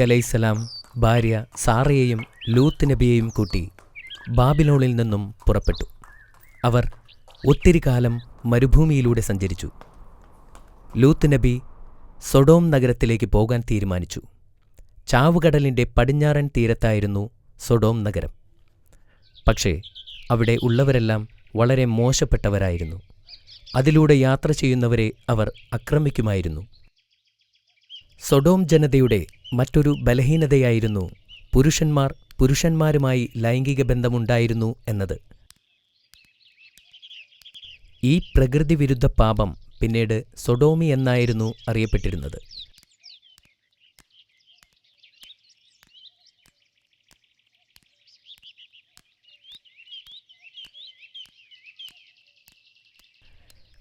അലൈഹിസ്സലാം ഭാര്യ സാറയെയും ലൂത്ത് നബിയെയും കൂട്ടി ബാബിലോണിൽ നിന്നും പുറപ്പെട്ടു. അവർ ഒത്തിരി കാലം മരുഭൂമിയിലൂടെ സഞ്ചരിച്ചു. ലൂത്ത് നബി സൊഡോം നഗരത്തിലേക്ക് പോകാൻ തീരുമാനിച്ചു. ചാവുകടലിൻ്റെ പടിഞ്ഞാറൻ തീരത്തായിരുന്നു സൊഡോം നഗരം. പക്ഷേ അവിടെ ഉള്ളവരെല്ലാം വളരെ മോശപ്പെട്ടവരായിരുന്നു. അതിലൂടെ യാത്ര ചെയ്യുന്നവരെ അവർ ആക്രമിക്കുമായിരുന്നു. സൊഡോം ജനതയുടെ മറ്റൊരു ബലഹീനതയായിരുന്നു പുരുഷന്മാർ പുരുഷന്മാരുമായി ലൈംഗിക ബന്ധമുണ്ടായിരുന്നു എന്നത്. ഈ പ്രകൃതിവിരുദ്ധ പാപം പിന്നീട് സൊഡോമി എന്നായിരുന്നു അറിയപ്പെട്ടിരുന്നത്.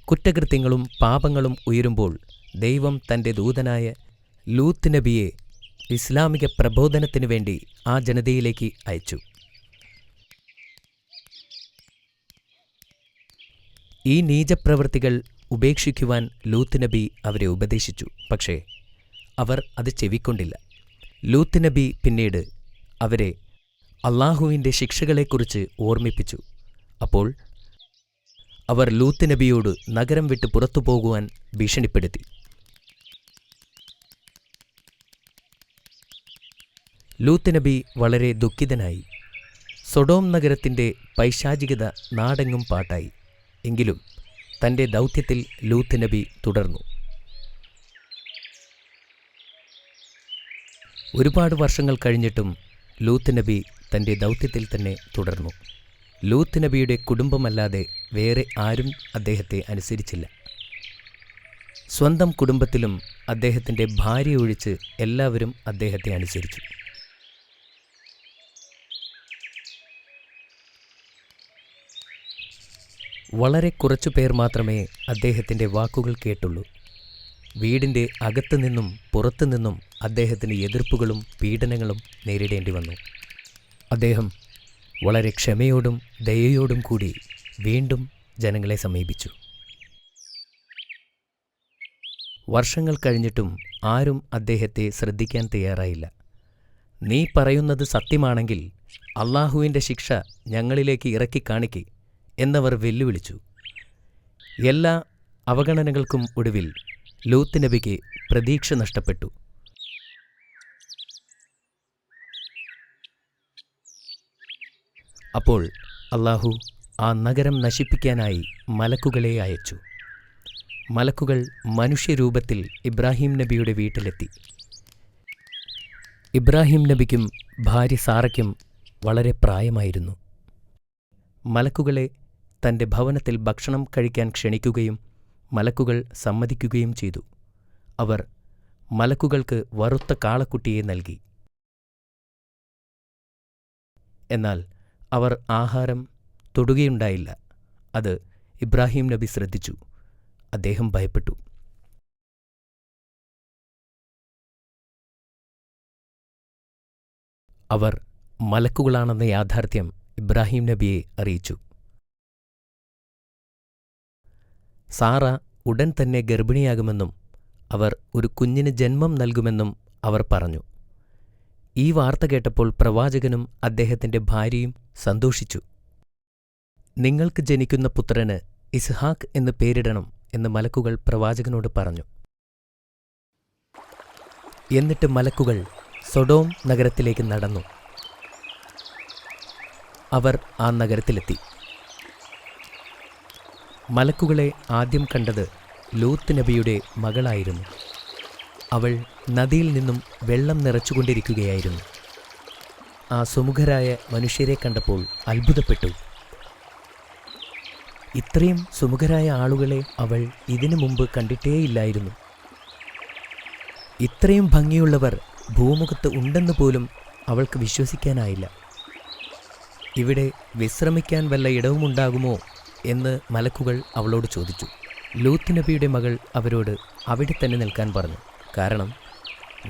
കുറ്റകൃത്യങ്ങളും പാപങ്ങളും ഉയരുമ്പോൾ ദൈവം തൻ്റെ ദൂതനായ ലൂത്ത് നബിയെ ഇസ്ലാമിക പ്രബോധനത്തിനു വേണ്ടി ആ ജനതയിലേക്ക് അയച്ചു. ഈ നീചപ്രവൃത്തികൾ ഉപേക്ഷിക്കുവാൻ ലൂത്ത് നബി അവരെ ഉപദേശിച്ചു. പക്ഷേ അവർ അത് ചെവിക്കൊണ്ടില്ല. ലൂത്ത് നബി പിന്നീട് അവരെ അള്ളാഹുവിൻ്റെ ശിക്ഷകളെക്കുറിച്ച് ഓർമ്മിപ്പിച്ചു. അപ്പോൾ അവർ ലൂത്ത് നബിയോട് നഗരം വിട്ട് പുറത്തു പോകുവാൻ ഭീഷണിപ്പെടുത്തി. ലൂത്ത് നബി വളരെ ദുഃഖിതനായി. സൊഡോം നഗരത്തിൻ്റെ പൈശാചികത നാടെങ്ങും പാട്ടായി. എങ്കിലും തൻ്റെ ദൗത്യത്തിൽ ലൂത്ത് നബി തുടർന്നു. ഒരുപാട് വർഷങ്ങൾ കഴിഞ്ഞിട്ടും ലൂത്ത് നബി തൻ്റെ ദൗത്യത്തിൽ തന്നെ തുടർന്നു. ലൂത്ത് നബിയുടെ കുടുംബമല്ലാതെ വേറെ ആരും അദ്ദേഹത്തെ അനുസരിച്ചില്ല. സ്വന്തം കുടുംബത്തിലും അദ്ദേഹത്തിൻ്റെ ഭാര്യ ഒഴിച്ച് എല്ലാവരും അദ്ദേഹത്തെ അനുസരിച്ചു. വളരെ കുറച്ചു പേർ മാത്രമേ അദ്ദേഹത്തിൻ്റെ വാക്കുകൾ കേട്ടുള്ളൂ. വീടിൻ്റെ അകത്തുനിന്നും പുറത്തുനിന്നും അദ്ദേഹത്തിന് എതിർപ്പുകളും പീഡനങ്ങളും നേരിടേണ്ടി വന്നു. അദ്ദേഹം വളരെ ക്ഷമയോടും ദയയോടും കൂടി വീണ്ടും ജനങ്ങളെ സമീപിച്ചു. വർഷങ്ങൾ കഴിഞ്ഞിട്ടും ആരും അദ്ദേഹത്തെ ശ്രദ്ധിക്കാൻ തയ്യാറായില്ല. നീ പറയുന്നത് സത്യമാണെങ്കിൽ അള്ളാഹുവിൻ്റെ ശിക്ഷ ഞങ്ങളിലേക്ക് ഇറക്കി കാണിക്ക് എന്നവർ വെല്ലുവിളിച്ചു. എല്ലാ അവഗണനകൾക്കും ഒടുവിൽ ലൂത്ത് നബിക്ക് പ്രതീക്ഷ നഷ്ടപ്പെട്ടു. അപ്പോൾ അള്ളാഹു ആ നഗരം നശിപ്പിക്കാനായി മലക്കുകളെ അയച്ചു. മലക്കുകൾ മനുഷ്യരൂപത്തിൽ ഇബ്രാഹിം നബിയുടെ വീട്ടിലെത്തി. ഇബ്രാഹിം നബിക്കും ഭാര്യ സാറയ്ക്കും വളരെ പ്രായമായിരുന്നു. മലക്കുകളെ തൻ്റെ ഭവനത്തിൽ ഭക്ഷണം കഴിക്കാൻ ക്ഷണിക്കുകയും മലക്കുകൾ സമ്മതിക്കുകയും ചെയ്തു. അവർ മലക്കുകൾക്ക് വറുത്ത കാളക്കുട്ടിയെ നൽകി. എന്നാൽ അവർ ആഹാരം തൊടുകയുണ്ടായില്ല. അത് ഇബ്രാഹിം നബി ശ്രദ്ധിച്ചു. അദ്ദേഹം ഭയപ്പെട്ടു. അവർ മലക്കുകളാണെന്ന യാഥാർത്ഥ്യം ഇബ്രാഹിം നബിയെ അറിയിച്ചു. സാറ ഉടൻ തന്നെ ഗർഭിണിയാകുമെന്നും അവർ ഒരു കുഞ്ഞിന് ജന്മം നൽകുമെന്നും അവർ പറഞ്ഞു. ഈ വാർത്ത കേട്ടപ്പോൾ പ്രവാചകനും അദ്ദേഹത്തിൻ്റെ ഭാര്യയും സന്തോഷിച്ചു. നിങ്ങൾക്ക് ജനിക്കുന്ന പുത്രന് ഇസ്ഹാക്ക് എന്ന് പേരിടണം എന്ന് മലക്കുകൾ പ്രവാചകനോട് പറഞ്ഞു. എന്നിട്ട് മലക്കുകൾ സൊഡോം നഗരത്തിലേക്ക് നടന്നു. അവർ ആ നഗരത്തിലെത്തി. മലക്കുകളെ ആദ്യം കണ്ടത് ലൂത്ത് നബിയുടെ മകളായിരുന്നു. അവൾ നദിയിൽ നിന്നും വെള്ളം നിറച്ചുകൊണ്ടിരിക്കുകയായിരുന്നു. ആ സുമുഖരായ മനുഷ്യരെ കണ്ടപ്പോൾ അത്ഭുതപ്പെട്ടു. ഇത്രയും സുമുഖരായ ആളുകളെ അവൾ ഇതിനു മുമ്പ് കണ്ടിട്ടേയില്ലായിരുന്നു. ഇത്രയും ഭംഗിയുള്ളവർ ഭൂമുഖത്ത് ഉണ്ടെന്ന് പോലും അവൾക്ക് വിശ്വസിക്കാനായില്ല. ഇവിടെ വിശ്രമിക്കാൻ വല്ല ഇടവുമുണ്ടാകുമോ എന്ന് മലക്കുകൾ അവളോട് ചോദിച്ചു. ലൂത്ത് നബിയുടെ മകൾ അവരോട് അവിടെ തന്നെ നിൽക്കാൻ പറഞ്ഞു. കാരണം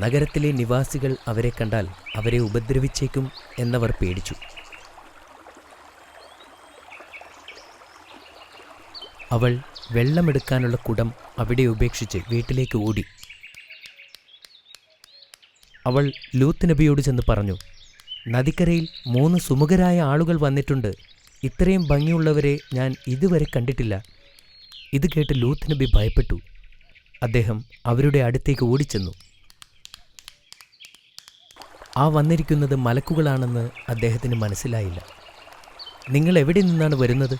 നഗരത്തിലെ നിവാസികൾ അവരെ കണ്ടാൽ അവരെ ഉപദ്രവിച്ചേക്കും എന്നവർ പേടിച്ചു. അവൾ വെള്ളമെടുക്കാനുള്ള കുടം അവിടെ ഉപേക്ഷിച്ച് വീട്ടിലേക്ക് ഓടി. അവൾ ലൂത്ത് നബിയോട് ചെന്ന് പറഞ്ഞു, നദിക്കരയിൽ 3 സുമുഖരായ ആളുകൾ വന്നിട്ടുണ്ട്. ഇത്രയും ഭംഗിയുള്ളവരെ ഞാൻ ഇതുവരെ കണ്ടിട്ടില്ല. ഇത് കേട്ട് ലൂത്ത് നബി ഭയപ്പെട്ടു. അദ്ദേഹം അവരുടെ അടുത്തേക്ക് ഓടിച്ചെന്നു. ആ വന്നിരിക്കുന്നത് മലക്കുകളാണെന്ന് അദ്ദേഹത്തിന് മനസ്സിലായില്ല. നിങ്ങൾ എവിടെ നിന്നാണ് വരുന്നത്?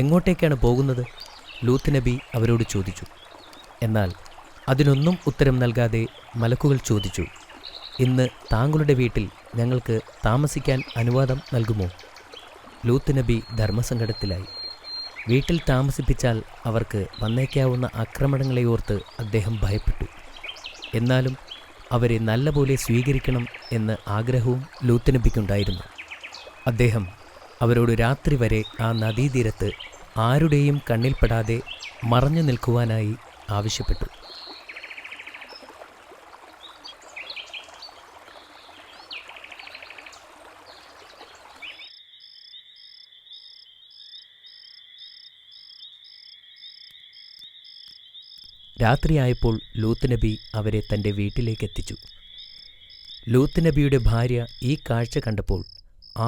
എങ്ങോട്ടേക്കാണ് പോകുന്നത്? ലൂത്ത് നബി അവരോട് ചോദിച്ചു. എന്നാൽ അതിനൊന്നും ഉത്തരം നൽകാതെ മലക്കുകൾ ചോദിച്ചു, ഇന്ന് താങ്കളുടെ വീട്ടിൽ ഞങ്ങൾക്ക് താമസിക്കാൻ അനുവാദം നൽകുമോ? ലൂത്ത് നബി ധർമ്മസങ്കടത്തിലായി. വീട്ടിൽ താമസിപ്പിച്ചാൽ അവർക്ക് വന്നേക്കാവുന്ന ആക്രമണങ്ങളെ ഓർത്ത് അദ്ദേഹം ഭയപ്പെട്ടു. എന്നാലും അവരെ നല്ലപോലെ സ്വീകരിക്കണം എന്ന ആഗ്രഹവും ലൂത്ത് നബിക്കുണ്ടായിരുന്നു. അദ്ദേഹം അവരോട് രാത്രി വരെ ആ നദീതീരത്ത് ആരുടെയും കണ്ണിൽപ്പെടാതെ മറഞ്ഞു നിൽക്കുവാനായി ആവശ്യപ്പെട്ടു. രാത്രിയായപ്പോൾ ലൂത്ത് നബി അവരെ തൻ്റെ വീട്ടിലേക്കെത്തിച്ചു. ലൂത്ത് നബിയുടെ ഭാര്യ ഈ കാഴ്ച കണ്ടപ്പോൾ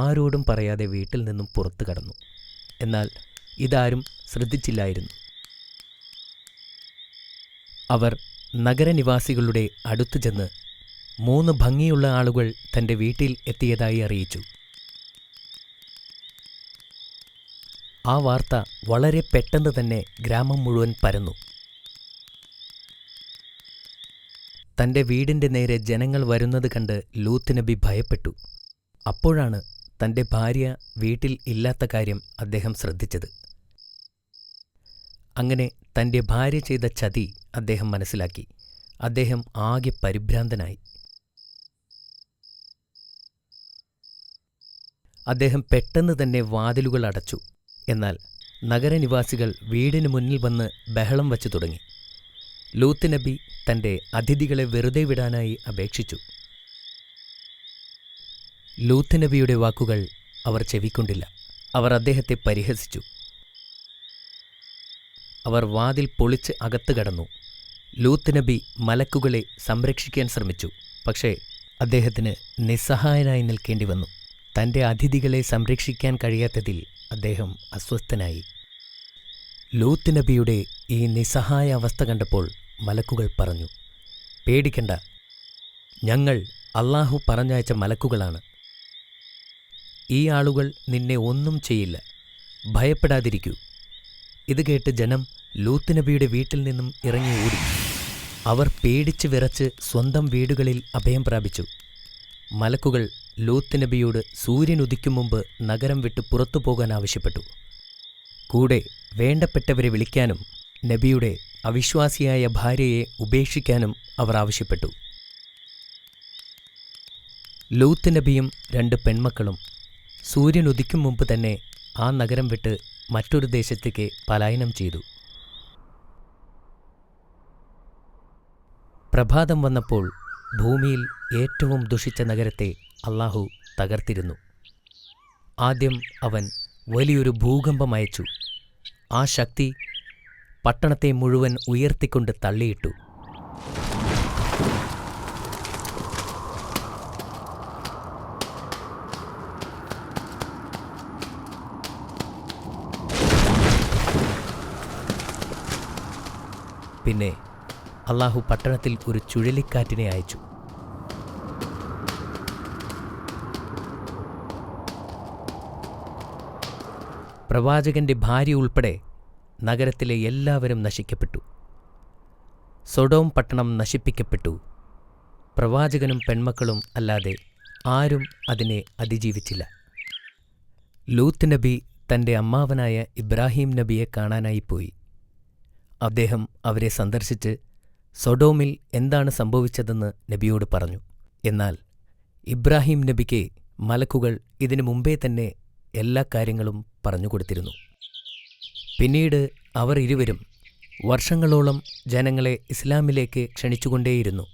ആരോടും പറയാതെ വീട്ടിൽ നിന്നും പുറത്തു കടന്നു. എന്നാൽ ഇതാരും ശ്രദ്ധിച്ചില്ലായിരുന്നു. അവർ നഗരനിവാസികളുടെ അടുത്തു ചെന്ന് 3 ഭംഗിയുള്ള ആളുകൾ തൻ്റെ വീട്ടിൽ എത്തിയതായി അറിയിച്ചു. ആ വാർത്ത വളരെ പെട്ടെന്ന് തന്നെ ഗ്രാമം മുഴുവൻ പരന്നു. തൻ്റെ വീടിൻ്റെ നേരെ ജനങ്ങൾ വരുന്നത് കണ്ട് ലൂത്ത് നബി ഭയപ്പെട്ടു. അപ്പോഴാണ് തൻ്റെ ഭാര്യ വീട്ടിൽ ഇല്ലാത്ത കാര്യം അദ്ദേഹം ശ്രദ്ധിച്ചത്. അങ്ങനെ തൻ്റെ ഭാര്യ ചെയ്ത ചതി അദ്ദേഹം മനസ്സിലാക്കി. അദ്ദേഹം ആകെ പരിഭ്രാന്തനായി. അദ്ദേഹം പെട്ടെന്ന് തന്നെ വാതിലുകൾ അടച്ചു. എന്നാൽ നഗരനിവാസികൾ വീടിന് മുന്നിൽ വന്ന് ബഹളം വച്ചു തുടങ്ങി. ലൂത്ത് നബി തൻ്റെ അതിഥികളെ വെറുതെ വിടാനായി അപേക്ഷിച്ചു. ലൂത്ത് നബിയുടെ വാക്കുകൾ അവർ ചെവിക്കൊണ്ടില്ല. അവർ അദ്ദേഹത്തെ പരിഹസിച്ചു. അവർ വാതിൽ പൊളിച്ച് അകത്ത് കടന്നു. ലൂത്ത് നബി മലക്കുകളെ സംരക്ഷിക്കാൻ ശ്രമിച്ചു. പക്ഷേ അദ്ദേഹത്തിന് നിസ്സഹായനായി നിൽക്കേണ്ടി വന്നു. തൻ്റെ അതിഥികളെ സംരക്ഷിക്കാൻ കഴിയാത്തതിൽ അദ്ദേഹം അസ്വസ്ഥനായി. ലൂത്ത് നബിയുടെ ഈ നിസ്സഹായ അവസ്ഥ കണ്ടപ്പോൾ മലക്കുകൾ പറഞ്ഞു, പേടിക്കണ്ട, ഞങ്ങൾ അല്ലാഹു പറഞ്ഞയച്ച മലക്കുകളാണ്. ഈ ആളുകൾ നിന്നെ ഒന്നും ചെയ്യില്ല, ഭയപ്പെടാതിരിക്കൂ. ഇത് കേട്ട് ജനം ലൂത്ത് നബിയുടെ വീട്ടിൽ നിന്നും ഇറങ്ങി ഓടി. അവർ പേടിച്ച് വിറച്ച് സ്വന്തം വീടുകളിൽ അഭയം പ്രാപിച്ചു. മലക്കുകൾ ലൂത്ത് നബിയോട് സൂര്യൻ ഉദിക്കും മുമ്പ് നഗരം വിട്ട് പുറത്തു പോകാൻ ആവശ്യപ്പെട്ടു. കൂടെ വേണ്ടപ്പെട്ടവരെ വിളിക്കാനും നബിയുടെ അവിശ്വാസിയായ ഭാര്യയെ ഉപേക്ഷിക്കാനും അവർ ആവശ്യപ്പെട്ടു. ലൂത്ത് നബിയും 2 പെൺമക്കളും സൂര്യൻ ഉദിക്കും മുമ്പ് തന്നെ ആ നഗരം വിട്ട് മറ്റൊരു ദേശത്തേക്ക് പലായനം ചെയ്തു. പ്രഭാതം വന്നപ്പോൾ ഭൂമിയിൽ ഏറ്റവും ദുഷിച്ച നഗരത്തെ അല്ലാഹു തകർത്തിരുന്നു. ആദ്യം അവൻ വലിയൊരു ഭൂകമ്പം അയച്ചു. ആ ശക്തി പട്ടണത്തെ മുഴുവൻ ഉയർത്തിക്കൊണ്ട് തള്ളിയിട്ടു. പിന്നെ അല്ലാഹു പട്ടണത്തിൽ ഒരു ചുഴലിക്കാറ്റിനെ അയച്ചു. പ്രവാചകന്റെ ഭാര്യ ഉൾപ്പെടെ നഗരത്തിലെ എല്ലാവരും നശിക്കപ്പെട്ടു. സൊഡോം പട്ടണം നശിപ്പിക്കപ്പെട്ടു. പ്രവാചകനും പെൺമക്കളും അല്ലാതെ ആരും അതിനെ അതിജീവിച്ചില്ല. ലൂത്ത് നബി തൻ്റെ അമ്മാവനായ ഇബ്രാഹിം നബിയെ കാണാനായി പോയി. അദ്ദേഹം അവരെ സന്ദർശിച്ച് സൊഡോമിൽ എന്താണ് സംഭവിച്ചതെന്ന് നബിയോട് പറഞ്ഞു. എന്നാൽ ഇബ്രാഹിം നബിക്ക് മലക്കുകൾ ഇതിനു മുമ്പേ തന്നെ എല്ലാ കാര്യങ്ങളും പറഞ്ഞുകൊടുത്തിരുന്നു. പിന്നീട് അവർ ഇരുവരും വർഷങ്ങളോളം ജനങ്ങളെ ഇസ്ലാമിലേക്ക് ക്ഷണിച്ചുകൊണ്ടേയിരുന്നു.